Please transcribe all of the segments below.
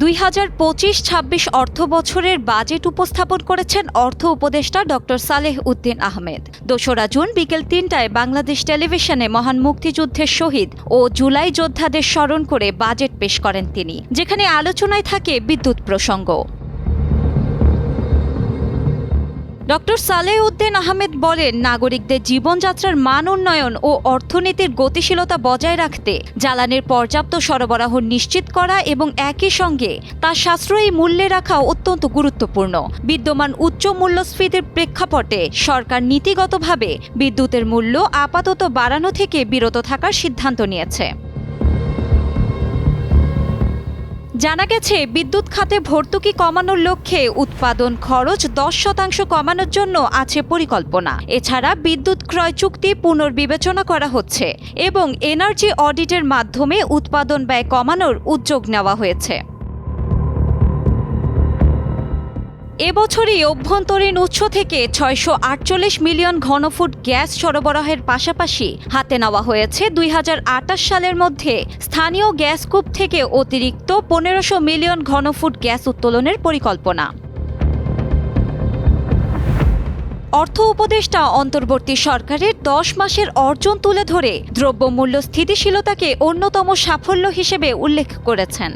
2025-26 অর্থবছরের বাজেট উপস্থাপন করেছেন অর্থ উপদেষ্টা ডক্টর সালেহ উদ্দিন আহমেদ। 2রা জুন বিকেল 3টায় বাংলাদেশ টেলিভিশনে মহান মুক্তিযুদ্ধের শহীদ ও জুলাই যোদ্ধাদের স্মরণ করে বাজেট পেশ করেন তিনি, যেখানে আলোচনায় থাকে বিদ্যুৎ প্রসঙ্গ। ডক্টর সালেহ উদ্দিন আহমেদ বলেন, নাগরিকদের জীবনযাত্রার মান উন্নয়ন ও অর্থনীতির গতিশীলতা বজায় রাখতে জ্বালানির পর্যাপ্ত সরবরাহ নিশ্চিত করা এবং একই সঙ্গে তা সাশ্রয়ী মূল্যে রাখা অত্যন্ত গুরুত্বপূর্ণ। বিদ্যমান উচ্চ মূল্যস্ফীতির প্রেক্ষাপটে সরকার নীতিগতভাবে বিদ্যুতের মূল্য আপাতত বাড়ানো থেকে বিরত থাকার সিদ্ধান্ত নিয়েছে। জানা গেছে, বিদ্যুৎ খাতে ভর্তুকি কমানোর লক্ষ্যে উৎপাদন খরচ 10% কমানোর জন্য আছে পরিকল্পনা। এছাড়া বিদ্যুৎ ক্রয় চুক্তি পুনর্বিবেচনা করা হচ্ছে এবং এনার্জি অডিটের মাধ্যমে উৎপাদন ব্যয় কমানোর উদ্যোগ নেওয়া হয়েছে। এবছরই অভ্যন্তরীণ উৎস থেকে 648 মিলিয়ন ঘনফুট গ্যাস সরবরাহের পাশাপাশি হাতে নেওয়া হয়েছে 2028 সালের মধ্যে স্থানীয় গ্যাস কূপ থেকে অতিরিক্ত 1500 মিলিয়ন ঘনফুট গ্যাস উত্তোলনের পরিকল্পনা। অর্থ উপদেষ্টা অন্তর্বর্তী সরকারের 10 মাসের অর্জন তুলে ধরে দ্রব্যমূল্য স্থিতিশীলতাকে অন্যতম সাফল্য হিসেবে উল্লেখ করেছেন।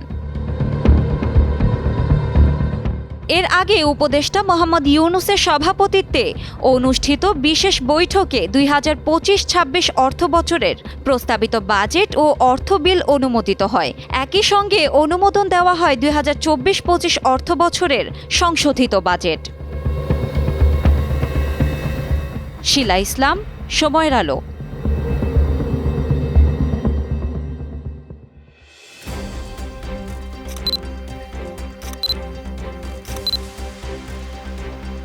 এর আগে উপদেষ্টা মোহাম্মদ ইউনূসের সভাপতিত্বে অনুষ্ঠিত বিশেষ বৈঠকে 2025-26 অর্থবছরের প্রস্তাবিত বাজেট ও অর্থ বিল অনুমোদিত হয়। একই সঙ্গে অনুমোদন দেওয়া হয় 2024-25 অর্থবছরের সংশোধিত বাজেট। শিলা ইসলাম, সময়ের আলো।